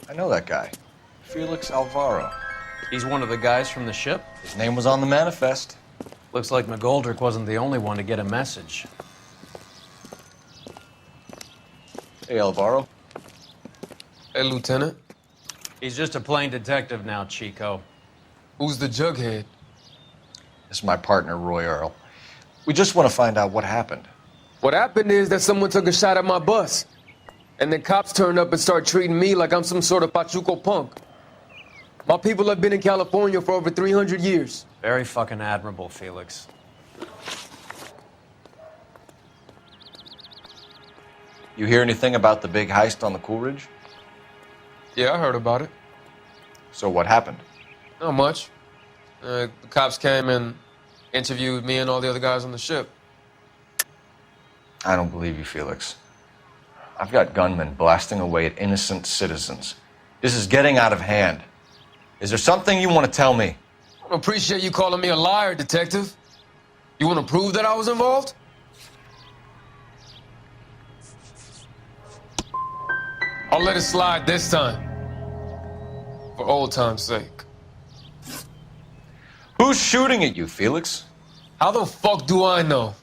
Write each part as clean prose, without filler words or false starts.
I know that guy. Felix Alvaro. He's one of the guys from the ship? His name was on the manifest. Looks like McGoldrick wasn't the only one to get a message. Hey, Alvaro. Hey, Lieutenant. He's just a plain detective now, Chico. Who's the jughead? This is my partner, Roy Earl. We just want to find out what happened. What happened is that someone took a shot at my bus. And then cops turned up and started treating me like I'm some sort of Pachuco punk. My people have been in California for over 300 years. Very fucking admirable, Felix. You hear anything about the big heist on the Coolidge? Yeah, I heard about it. So what happened? Not much. The cops came and interviewed me and all the other guys on the ship. I don't believe you, Felix. I've got gunmen blasting away at innocent citizens. This is getting out of hand. Is there something you want to tell me? I don't appreciate you calling me a liar, detective. You want to prove that I was involved? I'll let it slide this time. For old time's sake. Who's shooting at you, Felix? How the fuck do I know?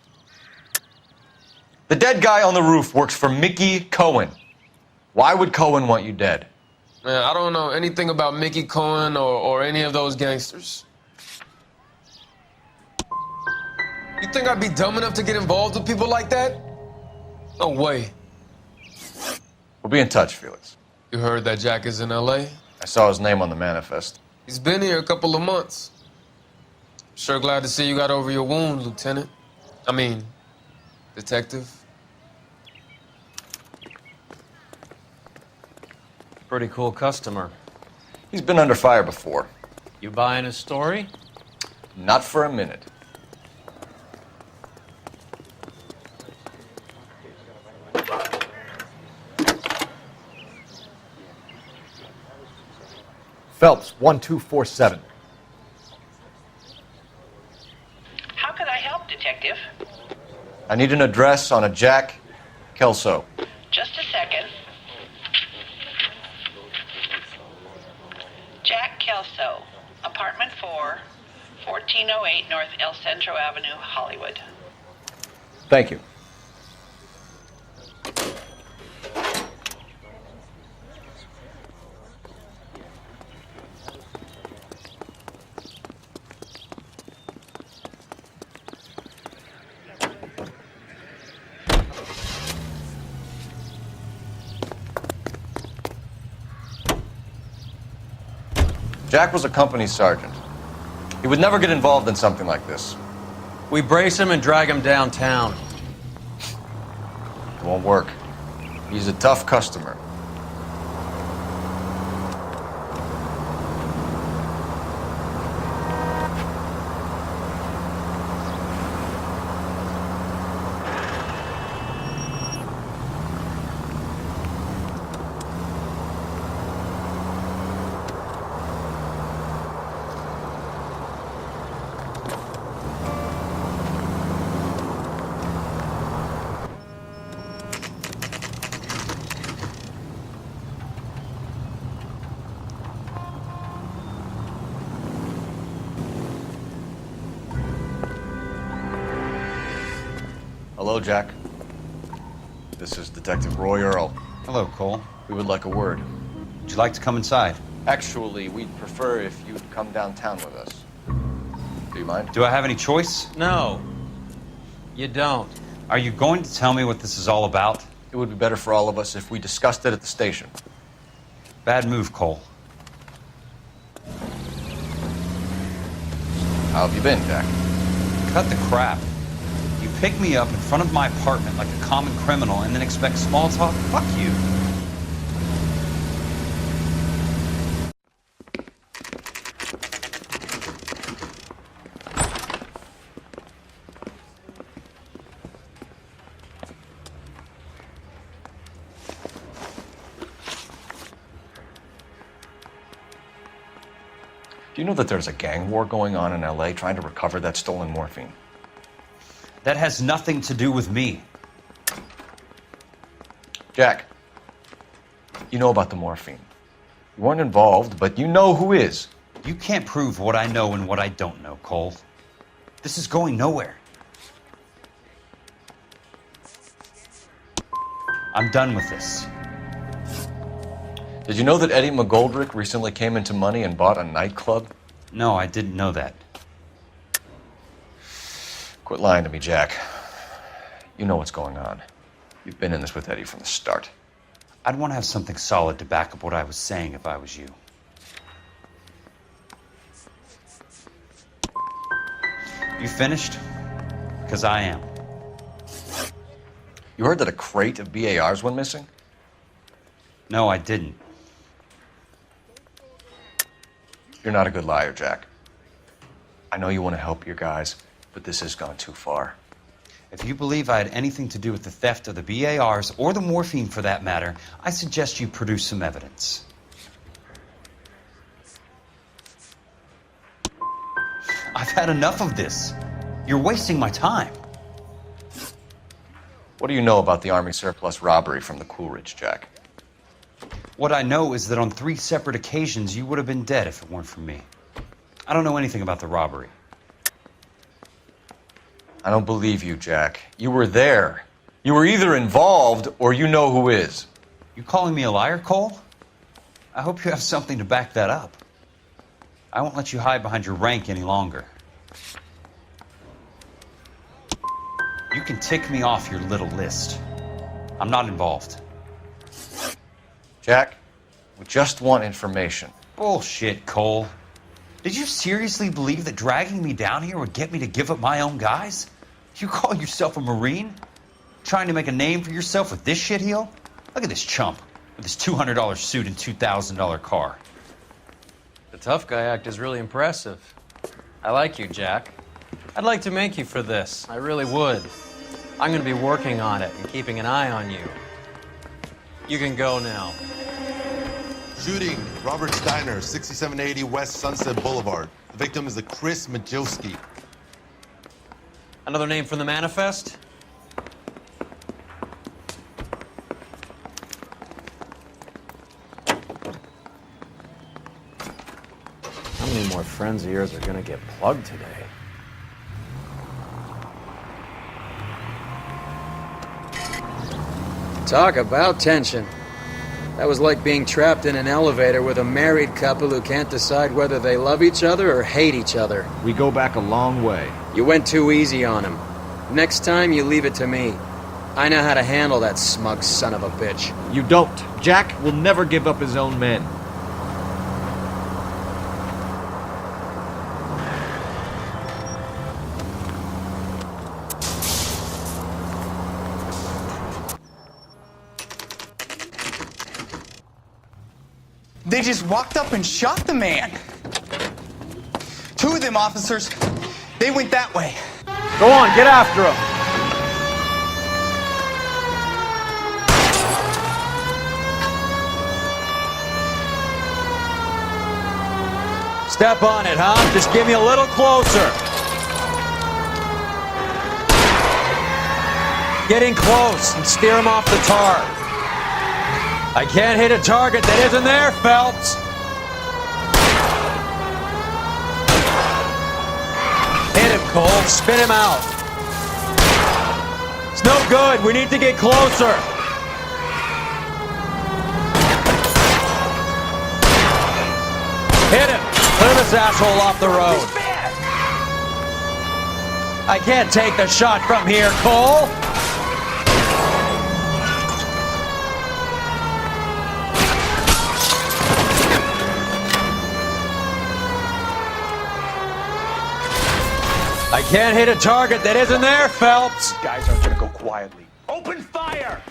The dead guy on the roof works for Mickey Cohen. Why would Cohen want you dead? Man, I don't know anything about Mickey Cohen or any of those gangsters. You think I'd be dumb enough to get involved with people like that? No way. We'll be in touch, Felix. You heard that Jack is in L.A.? I saw his name on the manifest. He's been here a couple of months. Sure glad to see you got over your wound, Lieutenant. I mean, Detective. Pretty cool customer. He's been under fire before. You buying his story? Not for a minute. Phelps, 1247. How could I help, Detective? I need an address on a Jack Kelso. Just a second. Jack Kelso, apartment 4, 1408 North El Centro Avenue, Hollywood. Thank you. Jack was a company sergeant. He would never get involved in something like this. We brace him and drag him downtown. It won't work. He's a tough customer. Hello, Jack. This is Detective Roy Earl. Hello, Cole. We would like a word. Would you like to come inside? Actually, we'd prefer if you'd come downtown with us. Do you mind? Do I have any choice? No, you don't. Are you going to tell me what this is all about? It would be better for all of us if we discussed it at the station. Bad move, Cole. How have you been, Jack? Cut the crap. You pick me up in front of my apartment like a common criminal and then expect small talk? Fuck you. Do you know that there's a gang war going on in LA trying to recover that stolen morphine? That has nothing to do with me. Jack, you know about the morphine. You weren't involved, but you know who is. You can't prove what I know and what I don't know, Cole. This is going nowhere. I'm done with this. Did you know that Eddie McGoldrick recently came into money and bought a nightclub? No, I didn't know that. Quit lying to me, Jack. You know what's going on. You've been in this with Eddie from the start. I'd want to have something solid to back up what I was saying if I was you. You finished? Because I am. You heard that a crate of BARs went missing? No, I didn't. You're not a good liar, Jack. I know you want to help your guys, but this has gone too far. If you believe I had anything to do with the theft of the BARs, or the morphine for that matter, I suggest you produce some evidence. I've had enough of this. You're wasting my time. What do you know about the Army surplus robbery from the Coolidge, Jack? What I know is that on 3 separate occasions, you would have been dead if it weren't for me. I don't know anything about the robbery. I don't believe you, Jack. You were there. You were either involved or you know who is. You calling me a liar, Cole? I hope you have something to back that up. I won't let you hide behind your rank any longer. You can tick me off your little list. I'm not involved. Jack, we just want information. Bullshit, Cole. Did you seriously believe that dragging me down here would get me to give up my own guys? You call yourself a Marine? Trying to make a name for yourself with this shitheel? Look at this chump with his $200 suit and $2,000 car. The tough guy act is really impressive. I like you, Jack. I'd like to make you for this. I really would. I'm going to be working on it and keeping an eye on you. You can go now. Shooting, Robert Steiner, 6780 West Sunset Boulevard. The victim is a Chris Majowski. Another name from the manifest? How many more friends of yours are gonna get plugged today? Talk about tension. That was like being trapped in an elevator with a married couple who can't decide whether they love each other or hate each other. We go back a long way. You went too easy on him. Next time, you leave it to me. I know how to handle that smug son of a bitch. You don't. Jack will never give up his own men. They just walked up and shot the man. 2 of them officers, they went that way. Go on, get after him. Step on it, huh? Just give me a little closer. Getting close and steer him off the tar. I can't hit a target that isn't there, Phelps. Hit him, Cole. Spin him out. It's no good. We need to get closer. Hit him. Clear this asshole off the road. I can't take the shot from here, Cole. I can't hit a target that isn't there, Phelps. These guys aren't gonna go quietly. Open fire!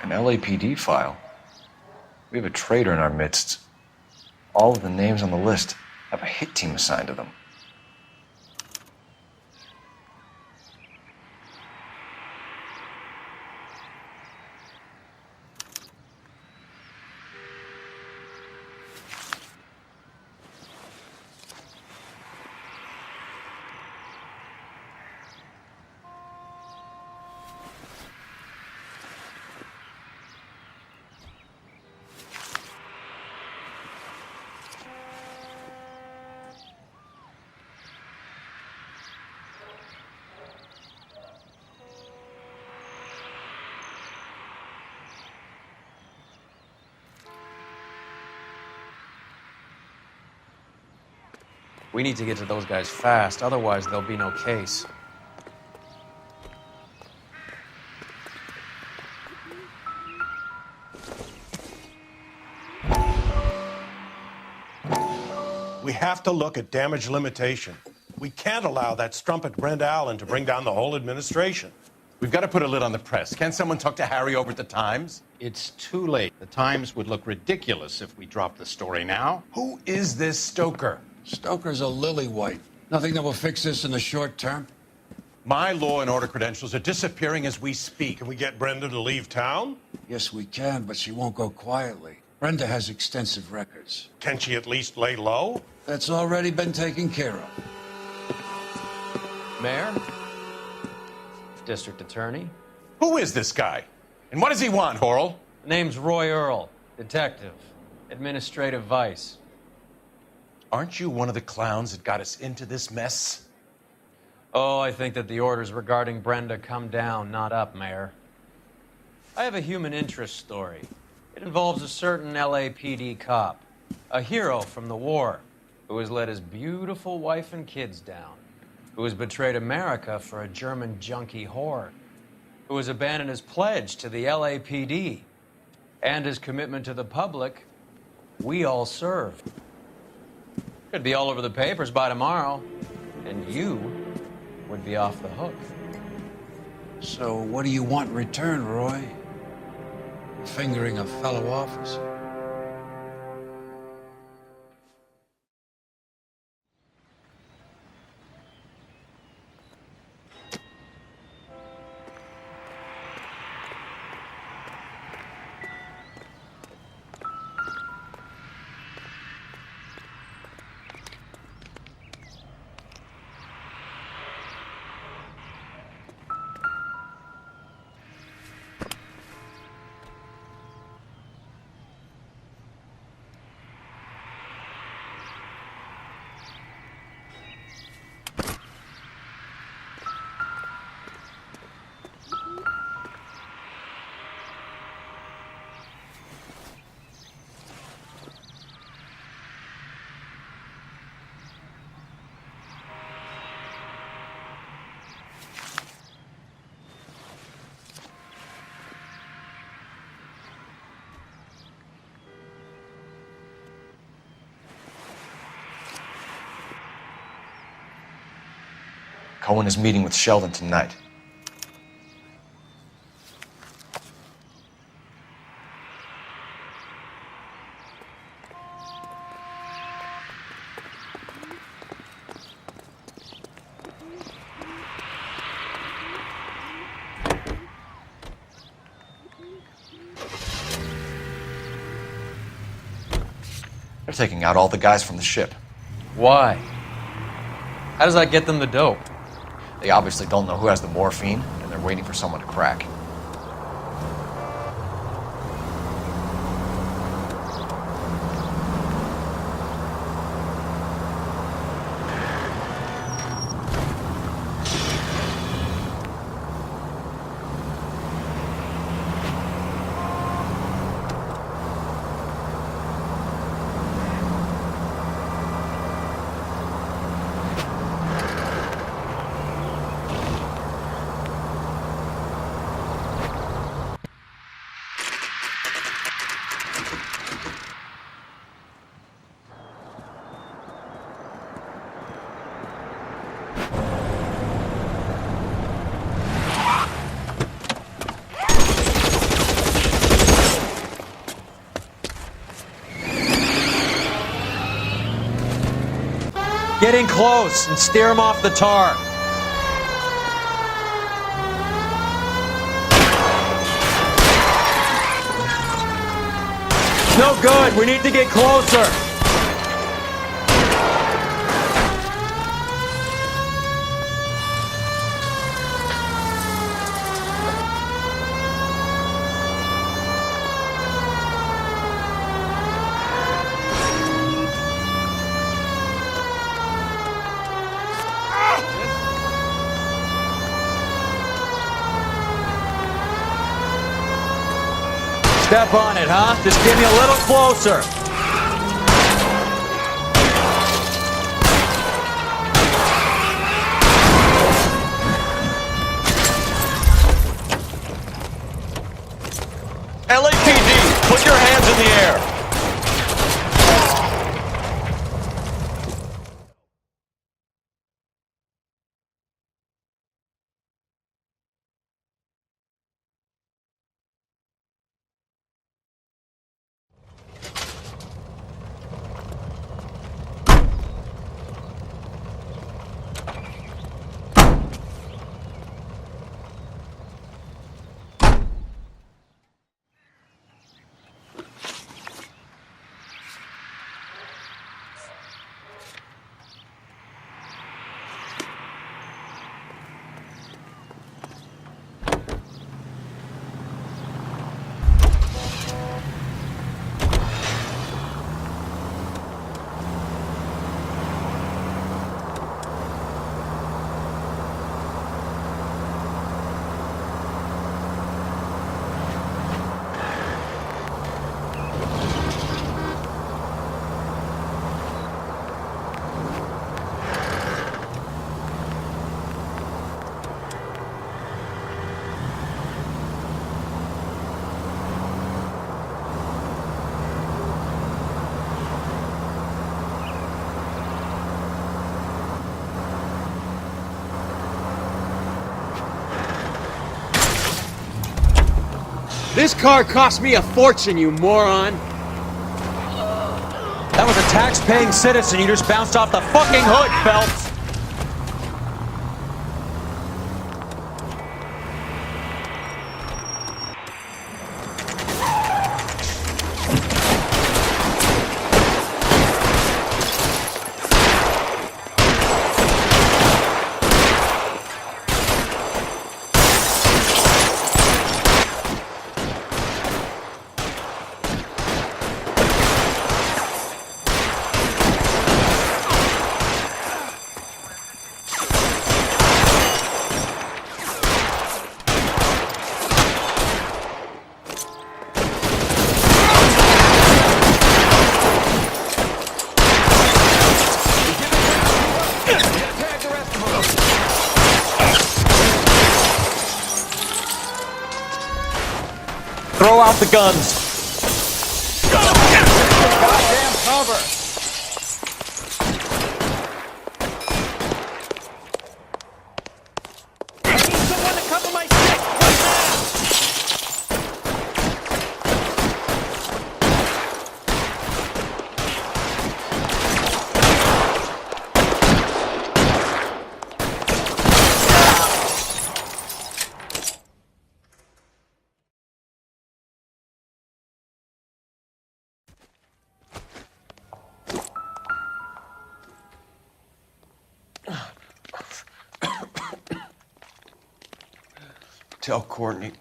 An LAPD file? We have a traitor in our midst. All of the names on the list have a hit team assigned to them. We need to get to those guys fast, otherwise there'll be no case. We have to look at damage limitation. We can't allow that strumpet Brent Allen to bring down the whole administration. We've got to put a lid on the press. Can someone talk to Harry over at the Times? It's too late. The Times would look ridiculous if we dropped the story now. Who is this Stoker? Stoker's a lily-white. Nothing that will fix this in the short term. My law and order credentials are disappearing as we speak. Can we get Brenda to leave town? Yes, we can, but she won't go quietly. Brenda has extensive records. Can she at least lay low? That's already been taken care of. Mayor? District Attorney? Who is this guy? And what does he want, Horrell? Name's Roy Earl, detective, administrative vice. Aren't you one of the clowns that got us into this mess? Oh, I think that the orders regarding Brenda come down, not up, Mayor. I have a human interest story. It involves a certain LAPD cop, a hero from the war, who has let his beautiful wife and kids down, who has betrayed America for a German junkie whore, who has abandoned his pledge to the LAPD, and his commitment to the public. We all served. Could be all over the papers by tomorrow, and you would be off the hook. So what do you want in return, Roy? Fingering a fellow officer? Cohen is meeting with Sheldon tonight. They're taking out all the guys from the ship. Why? How does that get them the dope? They obviously don't know who has the morphine, and they're waiting for someone to crack. Get in close and steer him off the tar. No good. We need to get closer. Step on it, huh? Just get me a little closer. LAPD, put your hands in the air. This car cost me a fortune, you moron! That was a tax-paying citizen you just bounced off the fucking hood, Phelps! Throw out the guns. Goddamn cover! I need someone to cover my stick right Tell Courtney.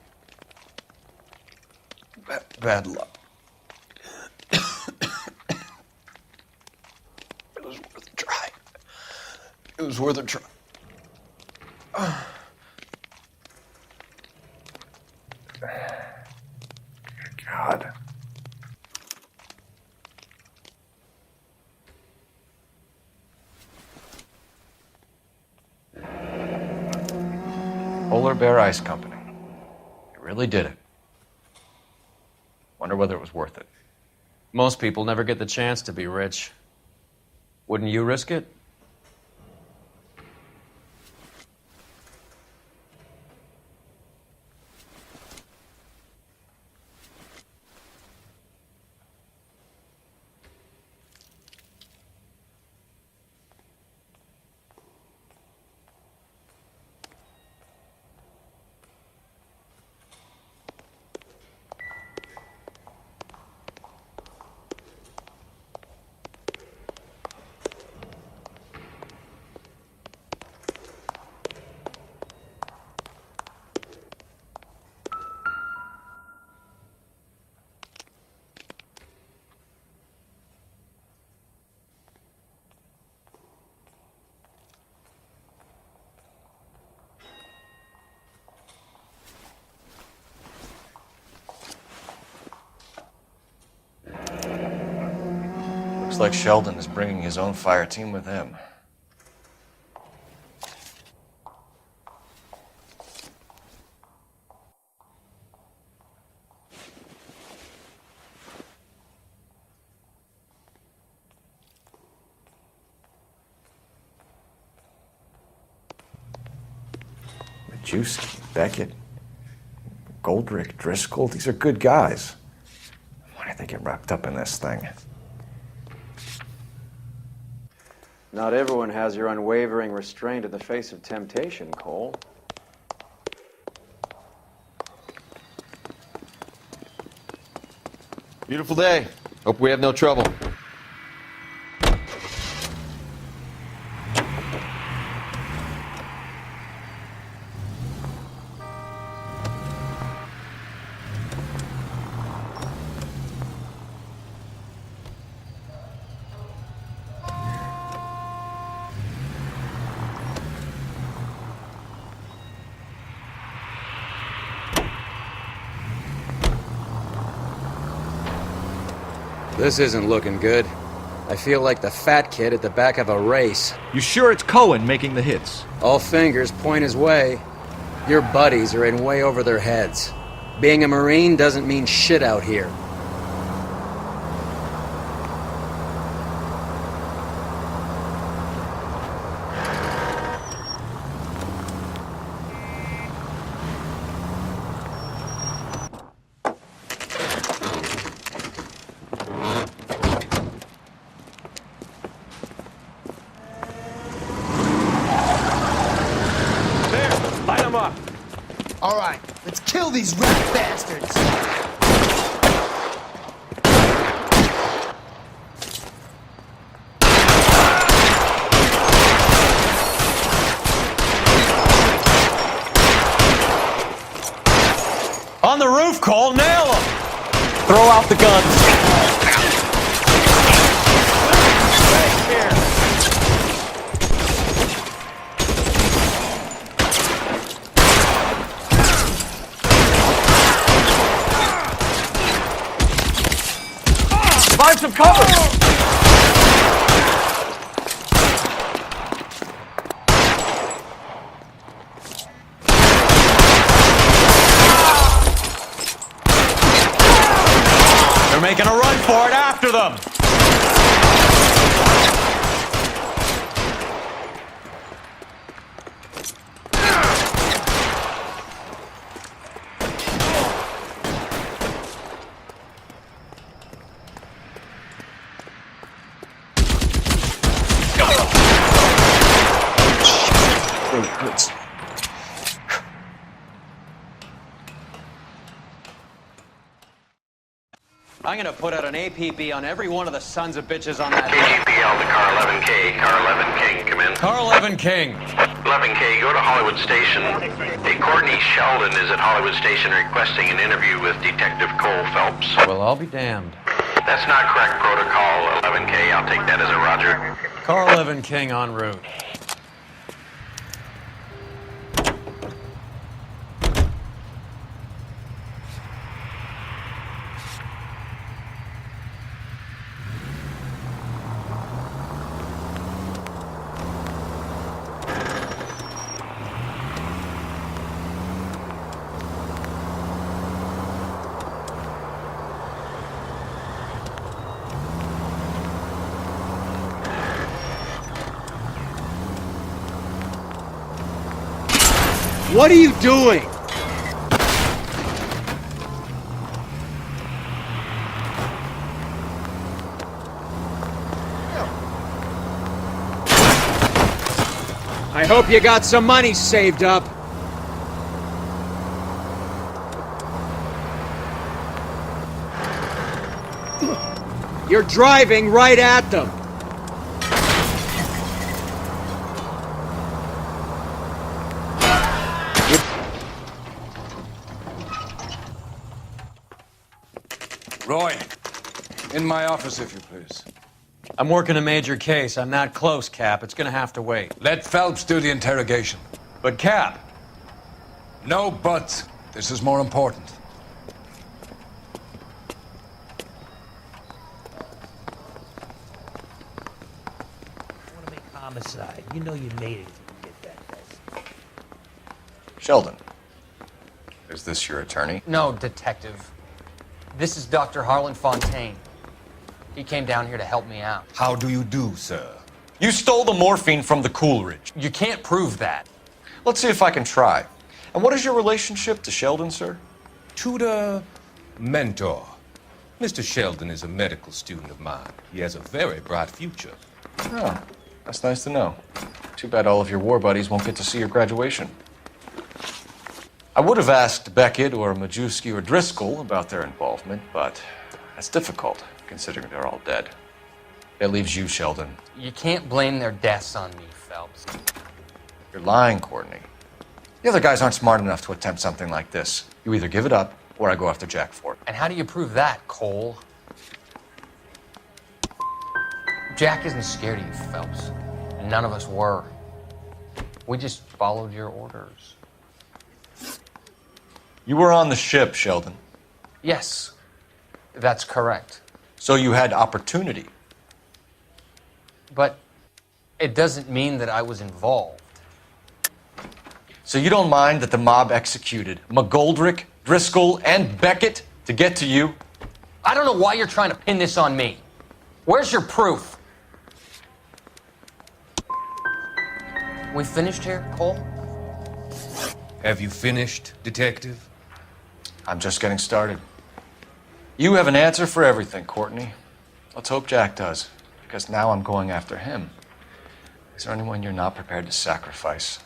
Bad luck. It was worth a try. It was worth a try. God. Polar Bear Ice Company. You really did it. Wonder whether it was worth it. Most people never get the chance to be rich. Wouldn't you risk it? Looks like Sheldon is bringing his own fire team with him. Majewski, Beckett, Goldrick, Driscoll, these are good guys. Why did they get wrapped up in this thing? Not everyone has your unwavering restraint in the face of temptation, Cole. Beautiful day. Hope we have no trouble. This isn't looking good. I feel like the fat kid at the back of a race. You sure it's Cohen making the hits? All fingers point his way. Your buddies are in way over their heads. Being a Marine doesn't mean shit out here. All right, let's kill these rat bastards. On the roof, Cole, nail him! Throw out the guns. Find some cover! They're making a run for it after them! I'm gonna put out an APB on every one of the sons of bitches on that. KGPL to car 11K. Car 11 King, come in. Car 11 King. 11K, go to Hollywood Station. Hey, Courtney Sheldon is at Hollywood Station requesting an interview with Detective Cole Phelps. Well, I'll be damned. That's not correct protocol, 11K. I'll take that as a roger. Car 11 King en route. What are you doing? I hope you got some money saved up. You're driving right at them. Roy, in my office, if you please. I'm working a major case. I'm that close, Cap. It's gonna have to wait. Let Phelps do the interrogation. But, Cap... No buts. This is more important. Homicide. You know you made it if you get that test. Sheldon, is this your attorney? No, detective. This is Dr. Harlan Fontaine. He came down here to help me out. How do you do, sir? You stole the morphine from the Coolidge. You can't prove that. Let's see if I can try. And what is your relationship to Sheldon, sir? Tutor, mentor. Mr. Sheldon is a medical student of mine. He has a very bright future. Oh, that's nice to know. Too bad all of your war buddies won't get to see your graduation. I would have asked Beckett or Majewski or Driscoll about their involvement, but that's difficult, considering they're all dead. That leaves you, Sheldon. You can't blame their deaths on me, Phelps. You're lying, Courtney. The other guys aren't smart enough to attempt something like this. You either give it up, or I go after Jack for it. And how do you prove that, Cole? Jack isn't scared of you, Phelps. And none of us were. We just followed your orders. You were on the ship, Sheldon. Yes, that's correct. So you had opportunity. But it doesn't mean that I was involved. So you don't mind that the mob executed McGoldrick, Driscoll, and Beckett to get to you? I don't know why you're trying to pin this on me. Where's your proof? We finished here, Cole? Have you finished, detective? I'm just getting started. You have an answer for everything, Courtney. Let's hope Jack does, because now I'm going after him. Is there anyone you're not prepared to sacrifice?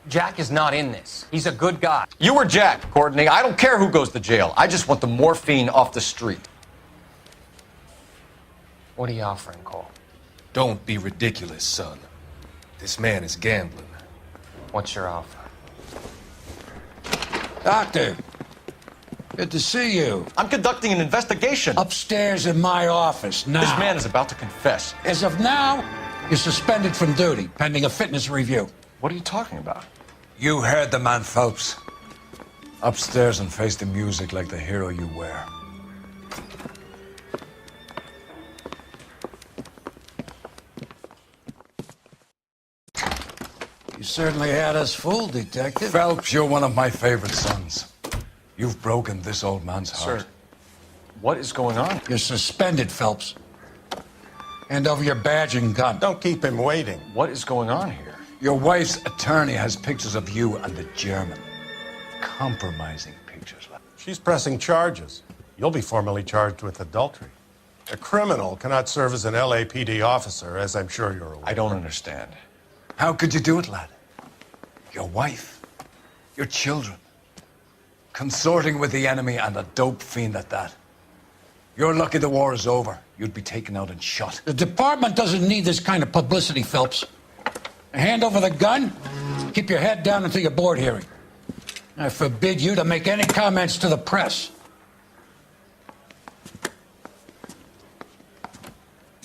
Jack is not in this. He's a good guy. You or Jack, Courtney. I don't care who goes to jail. I just want the morphine off the street. What are you offering, Cole? Don't be ridiculous, son. This man is gambling. What's your offer? Doctor, good to see you. I'm conducting an investigation. Upstairs in my office now. This man is about to confess. As of now, you're suspended from duty, pending a fitness review. What are you talking about? You heard the man, Phelps. Upstairs and face the music like the hero you were. You certainly had us fooled, Detective. Phelps, you're one of my favorite sons. You've broken this old man's heart. Sir, what is going on? You're suspended, Phelps. Hand over your badge and gun. Don't keep him waiting. What is going on here? Your wife's attorney has pictures of you and the German. Compromising pictures. She's pressing charges. You'll be formally charged with adultery. A criminal cannot serve as an LAPD officer, as I'm sure you're aware. I don't understand. How could you do it, lad? Your wife, your children, consorting with the enemy and a dope fiend at that. You're lucky the war is over. You'd be taken out and shot. The department doesn't need this kind of publicity, Phelps. Hand over the gun, keep your head down until your board hearing. I forbid you to make any comments to the press.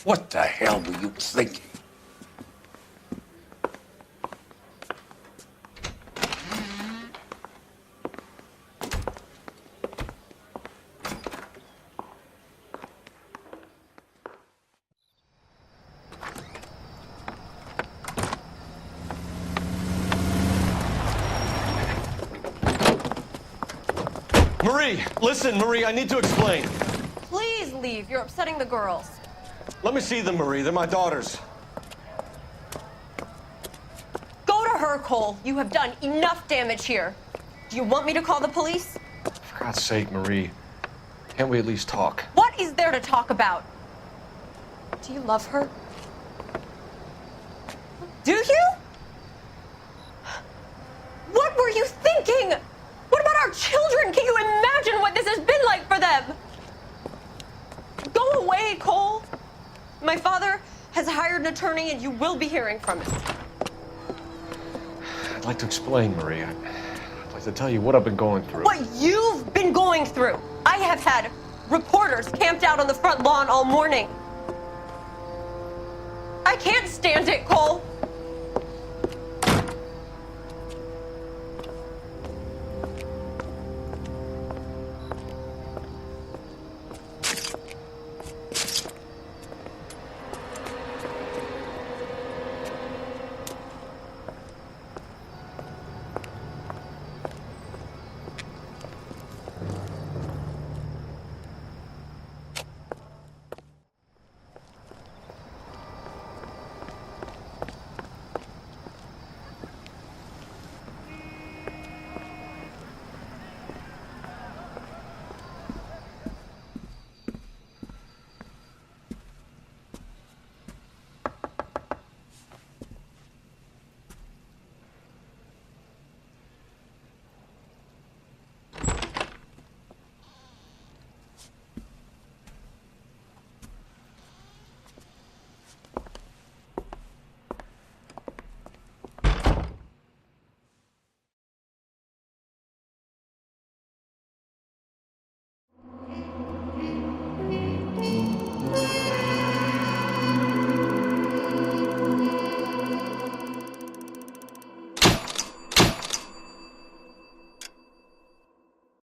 What the hell were you thinking? Marie, listen, Marie, I need to explain. Please leave. You're upsetting the girls. Let me see them, Marie. They're my daughters. Go to her, Cole. You have done enough damage here. Do you want me to call the police? For God's sake, Marie. Can't we at least talk? What is there to talk about? Do you love her? Do you? What were you thinking? What about our children? Can you imagine what this has been like for them? Go away, Cole. My father has hired an attorney and you will be hearing from him. I'd like to explain, Marie. I'd like to tell you what I've been going through. What you've been going through. I have had reporters camped out on the front lawn all morning. I can't stand it, Cole.